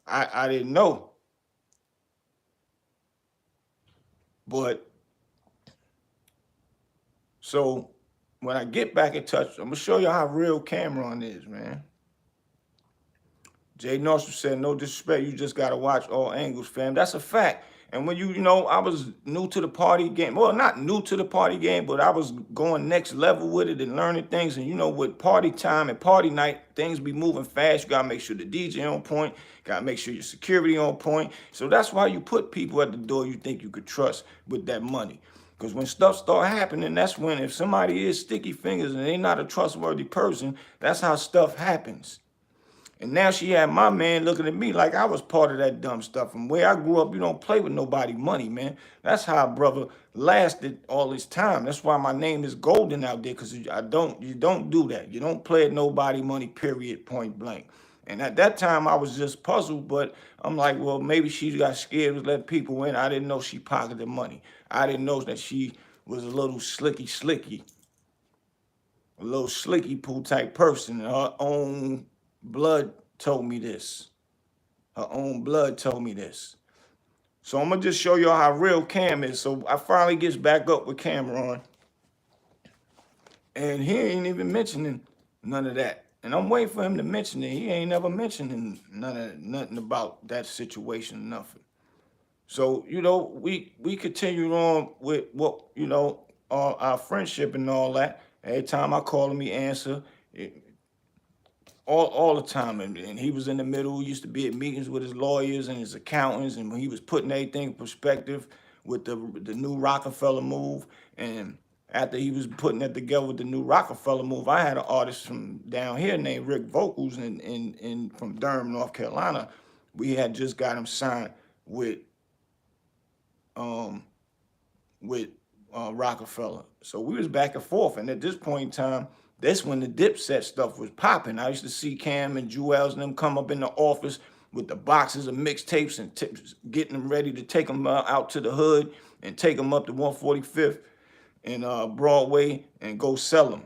I didn't know. But, so, when I get back in touch, I'm going to show you how real Camron is, man. Jay Nostrum said, no disrespect, you just got to watch all angles, fam. That's a fact. And when you know, I was new to the party game. Well, not new to the party game, but I was going next level with it and learning things. And you know, with party time and party night, things be moving fast. You gotta make sure the DJ on point. Gotta make sure your security on point. So that's why you put people at the door you think you could trust with that money. Because when stuff start happening, that's when if somebody is sticky fingers and they not a trustworthy person, that's how stuff happens. And now she had my man looking at me like I was part of that dumb stuff. From where I grew up, you don't play with nobody money, man. That's how a brother lasted all this time. That's why my name is Golden out there, because you don't do that. You don't play at nobody money, period, point blank. And at that time, I was just puzzled, but I'm like, well, maybe she got scared to let people in. I didn't know she pocketed money. I didn't know that she was a little slicky, a little slicky poo type person. Her own blood told me this. Her own blood told me this. So I'm gonna just show y'all how real Cam is. So I finally gets back up with Camron, and he ain't even mentioning none of that. And I'm waiting for him to mention it. He ain't never mentioning nothing about that situation, nothing. So you know, we continued on with what our friendship and all that. Every time I call him, he answer. All the time, and he was in the middle. He used to be at meetings with his lawyers and his accountants, and when he was putting everything in perspective with the new Rockefeller move. And after he was putting that together with the new Rockefeller move, I had an artist from down here named Rick Vocals in from Durham, North Carolina. We had just got him signed um with Rockefeller. So we was back and forth. And at this point in time, that's when the Dipset stuff was popping. I used to see Cam and Jewels and them come up in the office with the boxes of mixtapes and getting them ready to take them out to the hood and take them up to 145th and Broadway and go sell them.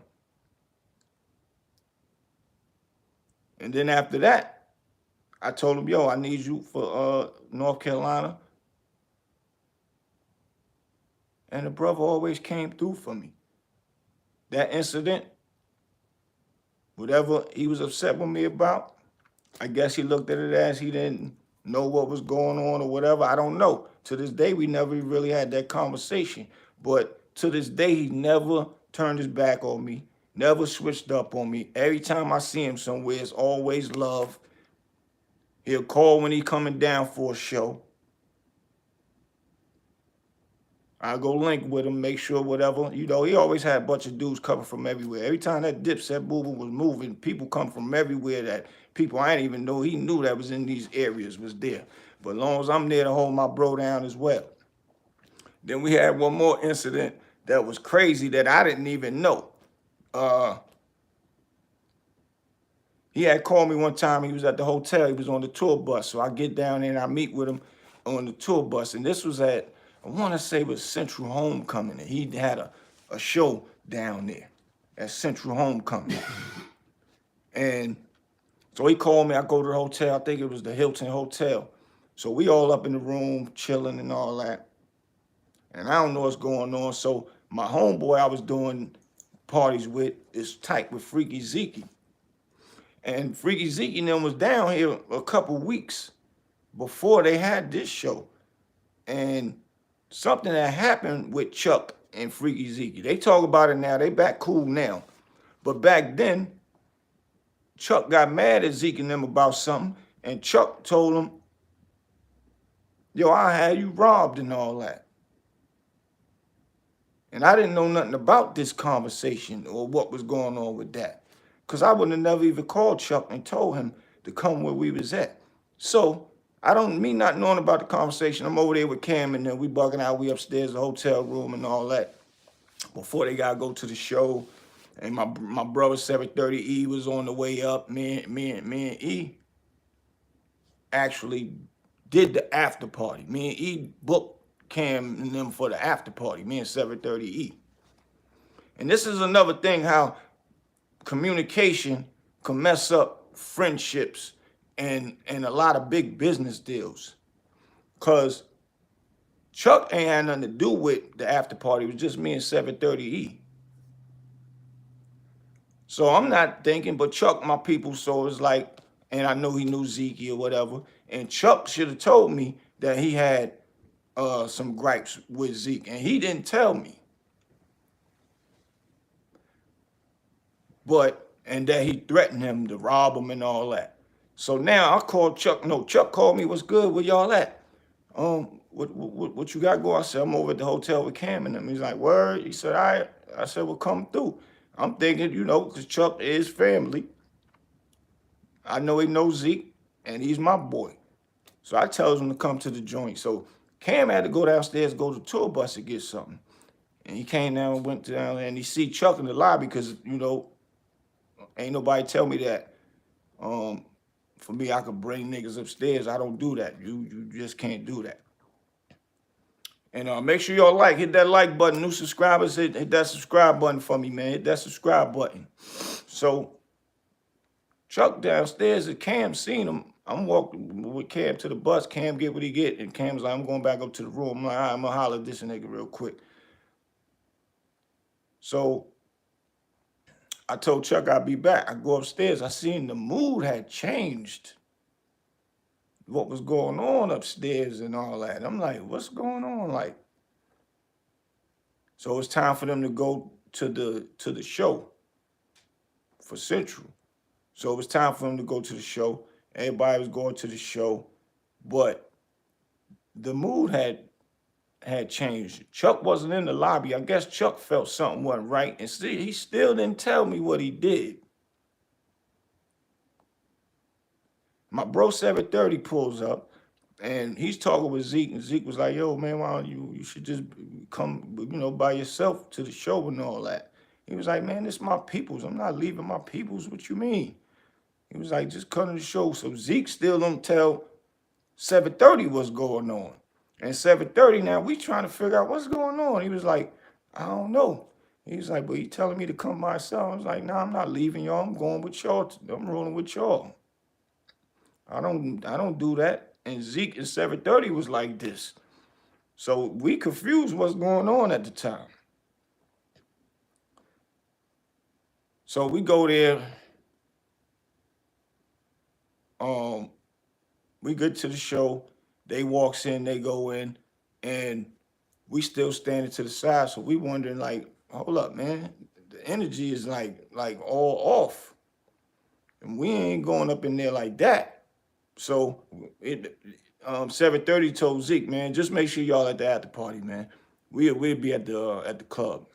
And then after that, I told him, yo, I need you for North Carolina. And the brother always came through for me. That incident, whatever he was upset with me about, I guess he looked at it as he didn't know what was going on or whatever. I don't know. To this day, we never really had that conversation. But to this day, he never turned his back on me, never switched up on me. Every time I see him somewhere, it's always love. He'll call when he coming down for a show. I go link with him, make sure whatever. You know, he always had a bunch of dudes coming from everywhere. Every time that Dipset movement was moving, people come from everywhere that people I didn't even know he knew that was in these areas was there. But as long as I'm there to hold my bro down as well. Then we had one more incident that was crazy that I didn't even know. He had called me one time. He was at the hotel. He was on the tour bus. So I get down there and I meet with him on the tour bus. And this was at, I want to say it was Central Homecoming. And he had a show down there at Central Homecoming. And so he called me. I go to the hotel. I think it was the Hilton Hotel. So we all up in the room chilling and all that. And I don't know what's going on. So my homeboy I was doing parties with is tight with Freaky Zeke. And Freaky Zeke and them was down here a couple weeks before they had this show. And something that happened with Chuck and Freaky Zeke. They talk about it now. They back cool now. But back then, Chuck got mad at Zeke and them about something. And Chuck told him, yo, I had you robbed and all that. And I didn't know nothing about this conversation or what was going on with that. Because I would have never even called Chuck and told him to come where we was at. So me not knowing about the conversation, I'm over there with Cam and then we bugging out, we upstairs, the hotel room and all that. Before they gotta go to the show. And my brother 730E was on the way up. Me and E actually did the after party. Me and E booked Cam and them for the after party, me and 730E. And this is another thing how communication can mess up friendships and a lot of big business deals. Because Chuck ain't had nothing to do with the after party. It was just me and 730E. So I'm not thinking, but Chuck, my people, so it's like, and I know he knew Zeke or whatever. And Chuck should have told me that he had some gripes with Zeke, and he didn't tell me. And that he threatened him to rob him and all that. So now I called Chuck. No, Chuck called me. What's good? Where y'all at? What you got going? I said I'm over at the hotel with Cam and them. He's like, word. He said, all right. I said, well, come through. I'm thinking, because Chuck is family. I know he knows Zeke, and he's my boy. So I tells him to come to the joint. So Cam had to go downstairs, go to the tour bus to get something. And he came down and went down, and he see Chuck in the lobby because, ain't nobody tell me that. For me, I could bring niggas upstairs. I don't do that. You just can't do that. And make sure y'all hit that like button. New subscribers, hit that subscribe button for me, man. Hit that subscribe button. So Chuck downstairs, and Cam seen him. I'm walking with Cam to the bus. Cam get what he get, and Cam's like, I'm going back up to the room. I'm like, all right, I'm gonna holler at this nigga real quick. So I told Chuck I'd be back. I go upstairs. I seen the mood had changed. What was going on upstairs and all that. I'm like, what's going on? So it's time for them to go to the show for Central. So it was time for them to go to the show. Everybody was going to the show, but the mood had changed. Chuck wasn't in the lobby. I guess Chuck felt something wasn't right, and see, he still didn't tell me what he did. My bro 730 pulls up, and he's talking with Zeke, and Zeke was like, yo, man, why don't you should just come, by yourself to the show and all that. He was like, man, this my peoples. I'm not leaving my peoples. What you mean? He was like, just come to the show. So Zeke still don't tell 730 what's going on. And 730 now, we trying to figure out what's going on. He was like, I don't know. He was like, but he telling me to come myself. I was like, nah, I'm not leaving y'all. I'm going with y'all. I'm rolling with y'all. I don't do that. And Zeke and 730 was like this. So we confused what's going on at the time. So we go there. We get to the show. They walks in, they go in, and we still standing to the side. So we wondering like, hold up, man. The energy is like all off. And we ain't going up in there like that. So 730 told Zeke, man, just make sure y'all at the after party, man. We'll be at the club.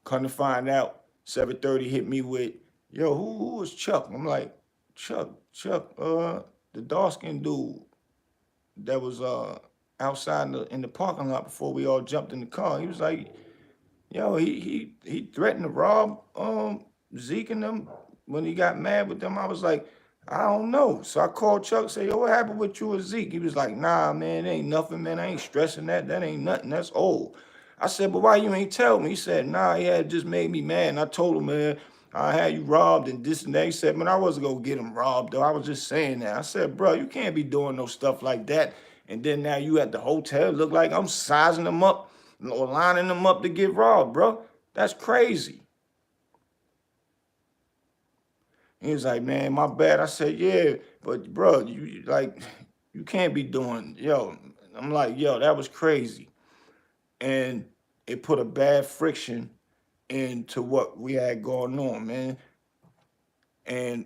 Come to find out, 730 hit me with, yo, who was Chuck? I'm like, Chuck, the dark-skinned dude that was outside in the parking lot before we all jumped in the car. He was like, yo, he threatened to rob Zeke and them when he got mad with them. I was like, I don't know. So I called Chuck, say, yo, what happened with you and Zeke? He was like, nah, man, it ain't nothing, man. I ain't stressing that. That ain't nothing. That's old. I said, but why you ain't tell me? He said, nah, he had just made me mad. And I told him, man, I had you robbed and this and that. He said, man, I wasn't going to get him robbed, though. I was just saying that. I said, bro, you can't be doing no stuff like that. And then now you at the hotel. Look like I'm sizing them up or lining them up to get robbed, bro. That's crazy. He was like, man, my bad. I said, yeah, but bro, you can't be doing, yo. I'm like, yo, that was crazy. And it put a bad friction into what we had going on, man. And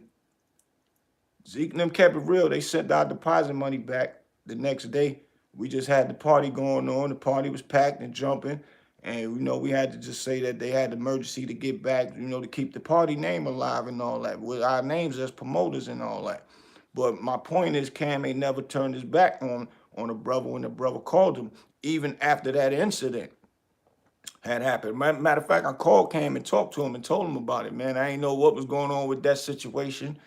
Zeke and them kept it real. They sent our deposit money back the next day. We just had the party going on. The party was packed and jumping. And, we had to just say that they had emergency to get back, to keep the party name alive and all that, with our names as promoters and all that. But my point is, Cam ain't never turned his back on a brother when the brother called him, even after that incident had happened. Matter of fact, I called Cam and talked to him and told him about it, man. I ain't know what was going on with that situation.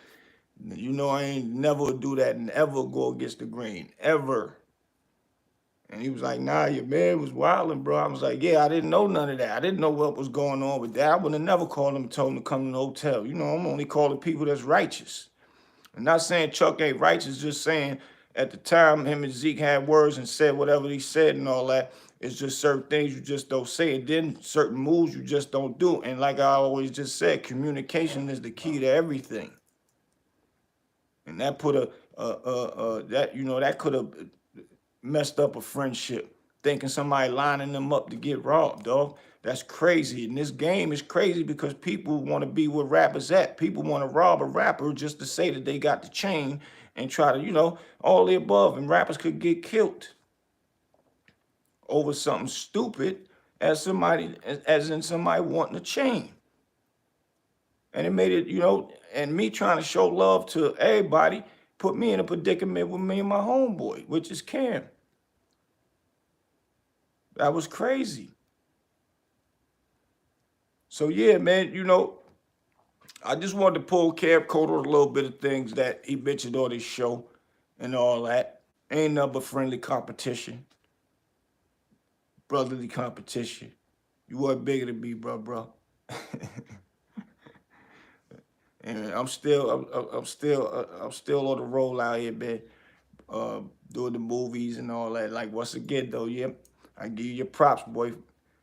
I ain't never do that and ever go against the grain, ever. And he was like, nah, your man was wilding, bro. I was like, yeah, I didn't know none of that. I didn't know what was going on with that. I would have never called him and told him to come to the hotel. I'm only calling people that's righteous. I'm not saying Chuck ain't righteous, just saying at the time him and Zeke had words and said whatever he said and all that. It's just certain things you just don't say. And then certain moves you just don't do. And like I always just said, communication is the key to everything. And that put that could have messed up a friendship, thinking somebody lining them up to get robbed, dog. That's crazy. And this game is crazy because people want to be where rappers at. People want to rob a rapper just to say that they got the chain and try to, all the above. And rappers could get killed over something stupid as in somebody wanting a chain. And it made it, and me trying to show love to everybody put me in a predicament with me and my homeboy, which is Cam. That was crazy. So yeah, man, I just wanted to pull Cam Coat on a little bit of things that he mentioned on his show and all that. Ain't nothing but friendly competition, brotherly competition. You weren't bigger than me, bro. And I'm still on the roll out here, man. Doing the movies and all that. Like once again, though, yeah, I give you your props, boy.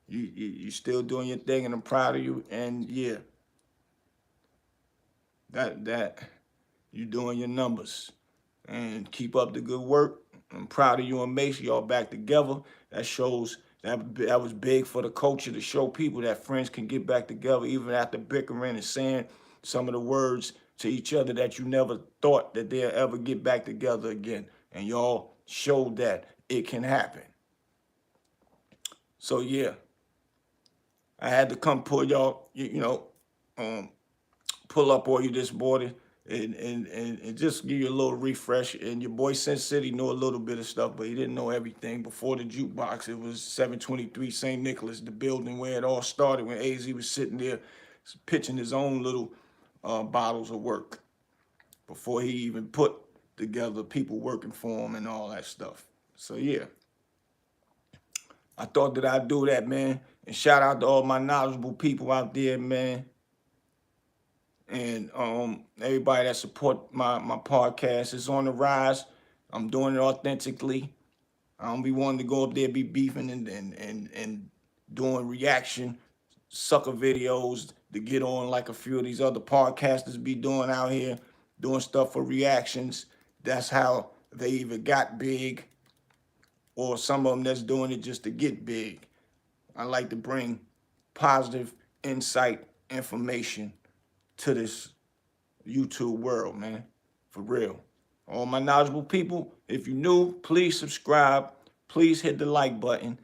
You still doing your thing, and I'm proud of you. And yeah, that you doing your numbers, and keep up the good work. I'm proud of you and Mace. Y'all back together. That shows that was big for the culture to show people that friends can get back together even after bickering and saying some of the words to each other that you never thought that they'll ever get back together again. And y'all showed that it can happen. So yeah, I had to come pull y'all, pull up on you this morning and just give you a little refresh. And your boy Sin City knew a little bit of stuff, but he didn't know everything. Before the jukebox, it was 723 St. Nicholas, the building where it all started when AZ was sitting there pitching his own little bottles of work before he even put together people working for him and all that stuff. So yeah, I thought that I'd do that, man. And shout out to all my knowledgeable people out there, man. And everybody that support my podcast is on the rise. I'm doing it authentically. I don't be wanting to go up there, be beefing and doing reaction sucker videos to get on like a few of these other podcasters be doing out here, doing stuff for reactions. That's how they either got big or some of them that's doing it just to get big. I like to bring positive insight, information to this YouTube world, man. For real. All my knowledgeable people, if you're new, please subscribe. Please hit the like button.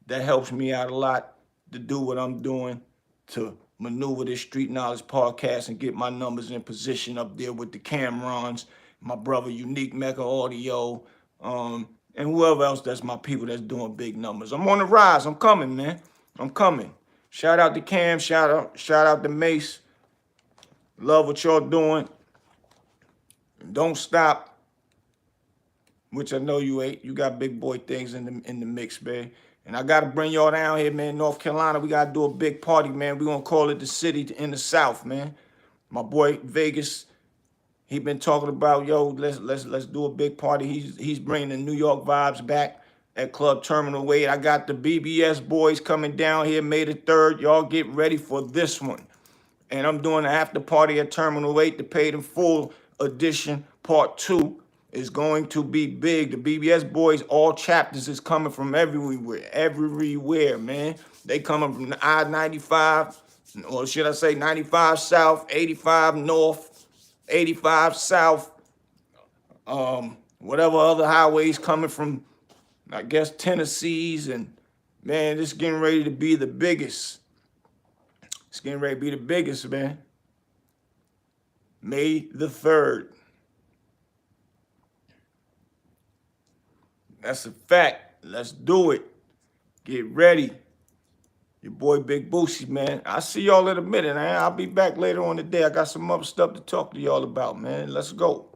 That helps me out a lot to do what I'm doing, to maneuver this Street Knowledge podcast and get my numbers in position up there with the Camrons, my brother Unique Mecca Audio, and whoever else that's my people that's doing big numbers. I'm on the rise. I'm coming, man. I'm coming. Shout out to Cam. Shout out to Mace. Love what y'all doing. Don't stop, which I know you ain't. You got big boy things in the mix, man. And I got to bring y'all down here, man. North Carolina, we got to do a big party, man. We're going to call it the city in the South, man. My boy Vegas, he been talking about, yo, let's do a big party. He's bringing the New York vibes back at Club Terminal 8. I got the BBS boys coming down here May the 3rd. Y'all get ready for this one. And I'm doing an after party at Terminal 8, the paid in full edition, part 2. Is going to be big. The BBS boys, all chapters is coming from everywhere, man. They coming from the I-95, or should I say 95 South, 85 North, 85 South, whatever other highways coming from, I guess, Tennessee's. And, man, this is getting ready to be the biggest. It's getting ready to be the biggest, man. May the 3rd. That's a fact. Let's do it. Get ready. Your boy Big Bootsie, man. I'll see y'all in a minute, man. I'll be back later on today. I got some other stuff to talk to y'all about, man. Let's go.